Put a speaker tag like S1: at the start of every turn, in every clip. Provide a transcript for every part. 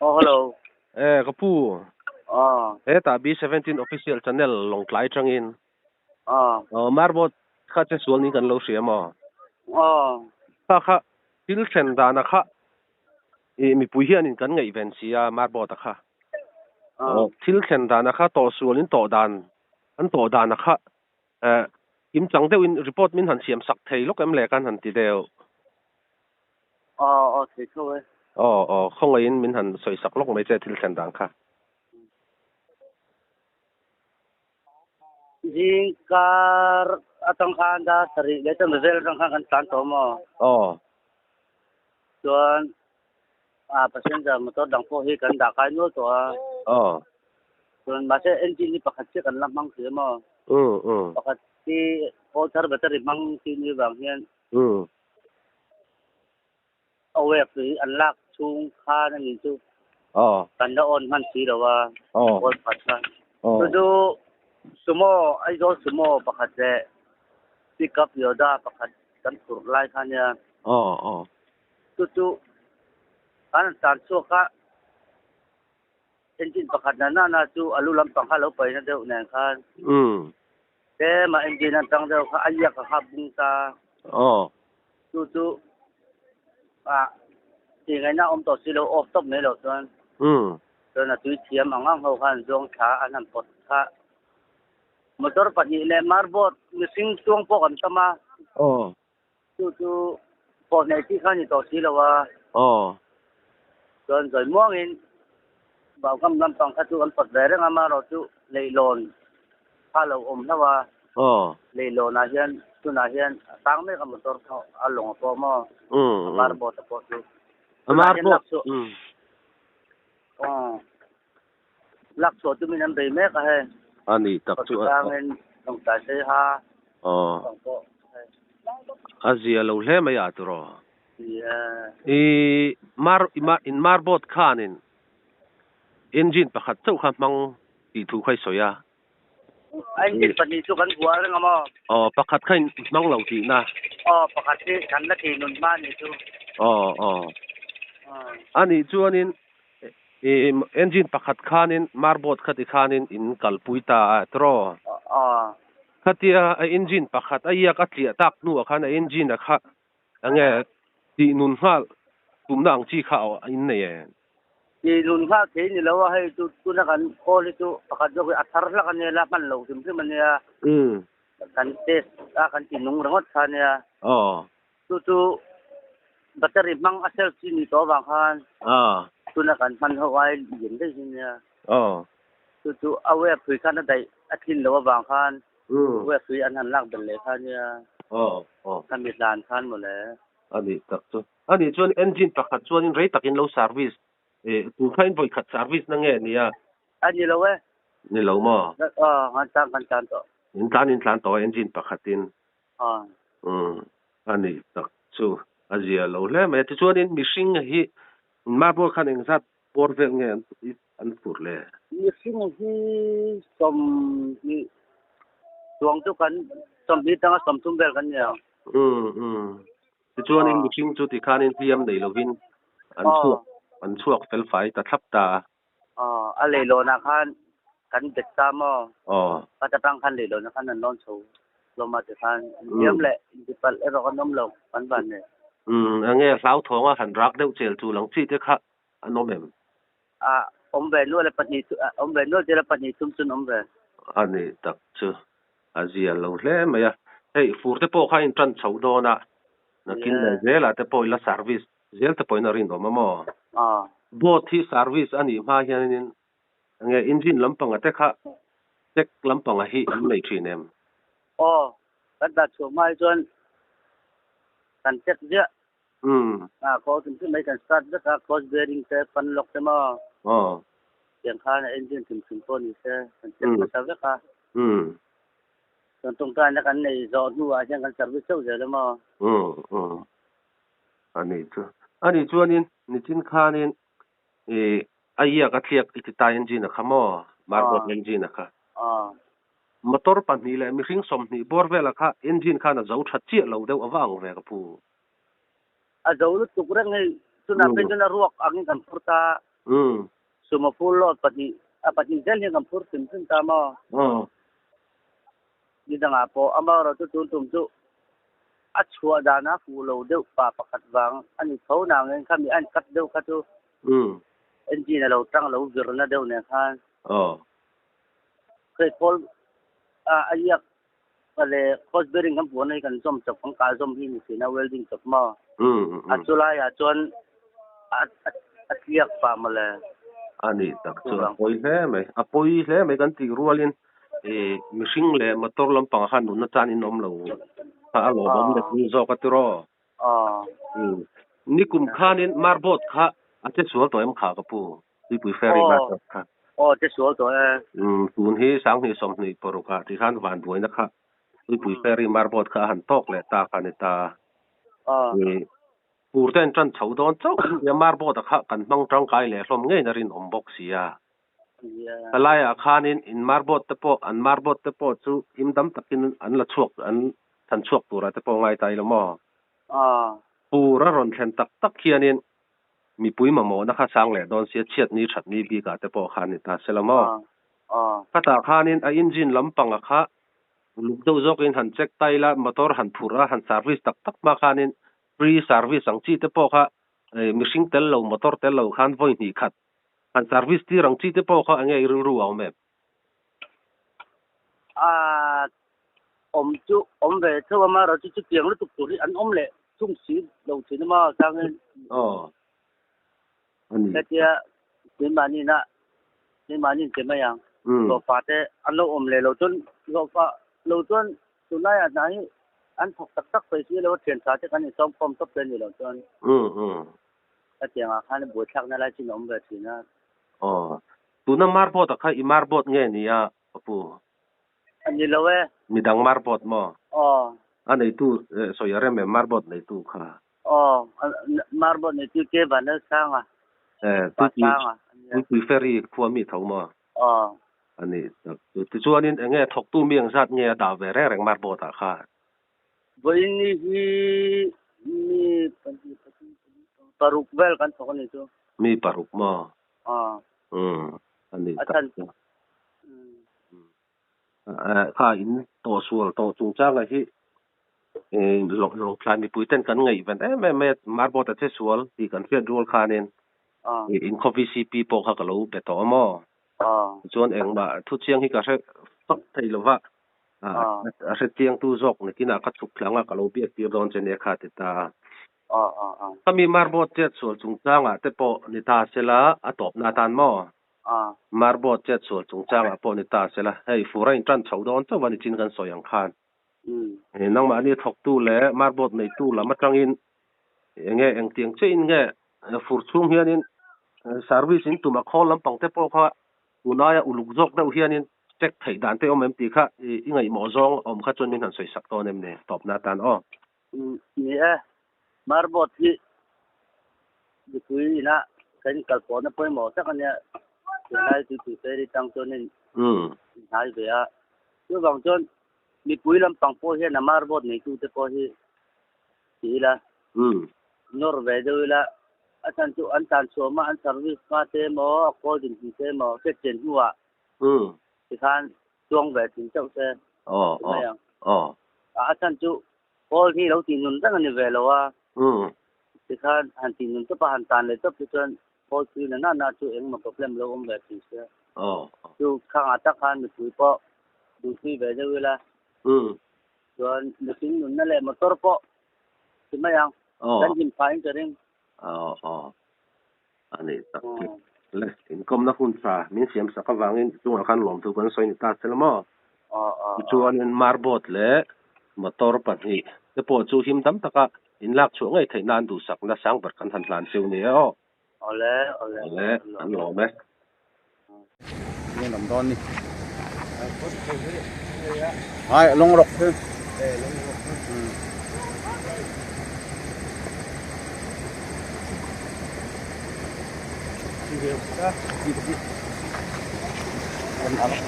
S1: Oh, hello.
S2: Kapu. Ta B17 official channel long tlai changin. Marbot kha che sual ni kan lo siama. Kha til chen dana kha mi pui hian in kan ngai event sia marbot kha. Til chen dana kha to sualin to dan. An to dana kha kim chang deu in report min han siam sak thei lok em le kan han ti deu.
S1: Okay, cool.
S2: Không ai min han soi sak lok mai che til chen dan kha.
S1: Jing kar atang khan da sari le tam zel rang khan tan to mo. Chuan passenger motor dang po hi kan da kai no to. Chuan ma se engine ni pakhat che kan lamang se mo. Pakhat ti motor battery mang ti ni bang hian. Awe pi an lak chung kha na ni chu. Kan da on man si da wa. On pat ka. Tu sumo ai do sumo pakhat se pick up yoda pakhat kan tur lai khan ya. Tu kan tan chu ka engine pakhat na chu alu lam pang ha lo pai na deu na khan. Te ma engine an tang deu kha aya ka ha bung ta. Tu ti ngai na om to si lo off top me lo chuan. Chuan na tu thiam angang ho khan zong tha an han pot kha motor pat ni le marbot missing chuang po kan tama. Tu po nei ti khan ni to si lo wa. Chuan zoi muang in bao kam lam pang kha chu an pot ve reng ama ro chu leilon pha lo om na wa. Leilon na hian tu na hian tang me ka motor tho along po mo. Marbot po chu.
S2: Marbot.
S1: Lak so tu min an be me ka he.
S2: Ani tak chu.
S1: Tangin tong ta se ha.
S2: Azia lo hle mai atro.
S1: Yeah.
S2: In marbot khanin engine pakhat chau kha mang ti thu khai soya.
S1: Engine pani chu kan bua reng ama.
S2: Pakhat khain mang lo ti na.
S1: Pakhat ti kan la ti nun ma ni chu.
S2: Ani chuanin engine pakhat khanin marbot khati khanin in kalpuita atro. Khatia engine pakhat aya ka tlia tak nu khana engine kha ange ti nun hal tumna ang chi kha in ne ye.
S1: Ti nun kha ke ni lo hai tu na kan ko ni tu pakhat jo athar la kan la man lo sim sim ne ya. Kan test kan ti nung rangot kha ne ya. Tu battery mang asel chi ni to bang khan. Tu na kan man ho ai yin dai hin ya. Tu awe phui khan dai athin lo bang khan. We phui an han lak ben le khan ya. Kan mi dan khan mo le.
S2: Ani tak chu. Ani chuan engine pakhat chuan rei takin lo service. Tu khain voi khat service na nge ni ya.
S1: Ani lo we.
S2: Ni lo mo.
S1: Han tan to.
S2: In tlan to engine pakhatin. Ani tak chu. Azia lo le me ti chuan in missing hi marbot khan eng zat porvel nge an fur le.
S1: Missing hi som ni tuang tu kan som bi tanga som tum bel kan ya.
S2: Ti chuan in missing chu ti khanin thiam nei lovin an chuak fel fai ta thlap ta.
S1: A le lo na khan kan det ta mo. Ka ta tang khan le lo na khan an lon chu. Lo ma te khan thiam le ti pal ero kan nom lo kan ban ne.
S2: Ange hlau thonga han rak deu chel chu lang chi te kha anomem.
S1: Om ve no le patni om ve no de la patni tum chun om ve.
S2: Ani tak chu. Azia lo hle maya. Hey fur te po kha in tran chau do na. Nakin le zela te po la service. Zel te po na rin do mamo. Bot hi service ani ma hianin ange engine lampang ate kha tek lampang hi nei thinem.
S1: Kan da chu mai chuan kan tek dia. Ko tum mai kan start da ka cross bearing te pan lock te ma. Yang khan engine tum po ni se kan tek ma sa da ka. Kan tung ta na kan nei zo nu a jang kan service chau je le ma.
S2: Ani chuanin ni chin khanin aya ka thiak ti ta engine kha mo marbot engine kha. Motor pan ni le mi hring som ni borvela kha engine kha na zo that chi lo deu awang ve ka pu.
S1: A zo lu tu reng nei tu na pe na ruak angin kan furta Suma pulo pati zel yang kampur simsim tama. Di nga po amaro tutum tu at chua dana kulo deu pa pakat bang ani thau na ngen kami an kat deu katu. Enji na lo tang lo vir na deu ne khan. Kai pol ayak pale cosbering kam puan kan som chok pang ka som hi ni na welding chok ma. Atulai a chon at yak pa mala.
S2: Ani tak chu poi hle mai kan ti rualin mishing le motor lampang khan nu na chan in om lo ha lo bom le ni zo ka tro ni kum khanin marbot kha ate sual to em kha ka pu pui ferry ma kha
S1: te sual to
S2: tun hi sang hi som ni poru ka ti khan wan duai na kha pui ferry marbot kha han tok le ta kha ni ta Purten chan chau don chau ya marbot kha kan mang tang kai le hlom nge na rin om box sia alaya khanin in marbot te po an marbot te po chu himdam takin an la chuak an than chuak tura te po ngai tai lo mo pura ron thlen tak khianin mi pui ma mo na kha sang le don sia chiat ni that ni bi ka te po khan ta selamo kata khanin a engine lampang kha luk do jok in han check tai la motor han phura han service tak ma khanin free service ang chi te po kha mishing tel lo motor tel lo khan voi ni khat an service ti rang chi te po kha ange ru au me
S1: om ve thwa ma ro chu piang lu tuk turi an om le chung si lo chi ma sang ani tia ni mani te ma yang lo pa te an lo om le lo chun lo pa lo chun tunai a nai an thok tak pe si lo thian sa te kan som pom top len ni lo chun ta tiang a khan bu thak na la chi nom ve chi na
S2: tu na marbot kha I marbot nge ni a apu
S1: ani lo we
S2: mi dang marbot mo anei tu so yare me marbot nei tu kha
S1: marbot nei tu ke ban na sang a
S2: tu ferry khua mi thau mo ani tu chuanin nge thok tu miang sat nge da ve reng marbot a kha
S1: voi ni paruk vel kan thok ni tu
S2: mi paruk mo ani kha in to sual to chung cha ga hi lok plan mi puiten kan ngai van me marbot a che sual ti kan fiat rol khanen in coffee cp po kha ka lo be to mo chuan eng ba thu chiang hi ka se tak thei lo wa a se tiang tu jok ni kina ka chuk thlanga ka lo bi ti don chen e kha ti ta kami marbot che sual chung changa te po ni ta sela atop na tan mo marbot che sual chung changa po ni ta sela hei furain tran chau don to wani chin kan soyang khan nang ma ni thok tu le marbot nei tu la ma tangin enge eng tiang che in nge fur chung hianin service in tu ma khol lam pang te po kha unaya uluk jok dau hianin check thei dan te om em ti kha I ngai mo zong om kha chon min han soi sak to nem ne top na tan
S1: ni marbot hi di pui na kan kalpo na poi mo sa kanya lai tu ferry tang chonin hai be a tu bang chon mi pui lam pang po he na marbot nei tu te po hi ila nor ve do la asan tu an tan so ma an service ma te mo ko din ti te mo ke chen huwa ti khan chuang ve tin chau se asan tu ko hi lo tin nun tang ni ve lo wa ti khan han tin nun to pa han tan le to pi chon ko ti na tu eng ma problem lo om ve ti se tu khang a ta khan mi pui po du ti ve do la chuan mi tin nun na le motor po ti ma yang dan jin fain ka ring
S2: ani tak le in kom na hun sa min siam sa ka wangin chung khan lom tu kan soi ni ta selmo chuan in marbot le motor pa ni te po chu him dam taka in lak chu ngai thei nan du sak na sang bar kan han plan seu ni
S1: ole
S2: an lo me
S3: ni nam don ni ai long rok thế long rok video ka di kan ala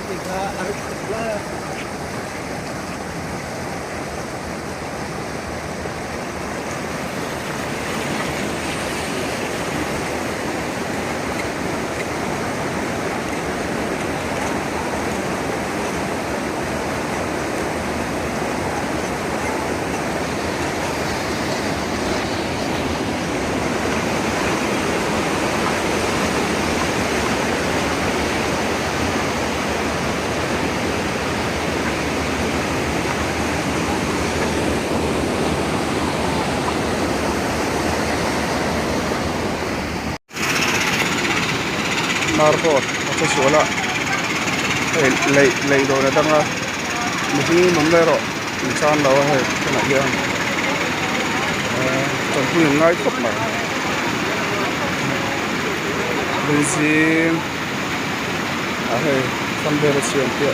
S3: tiga arif la
S4: Marcos sa suwala lay do na tanga muhi numero insan lawa hai kana yan tanpu ngai khop ma benzin ahai sambera siam pia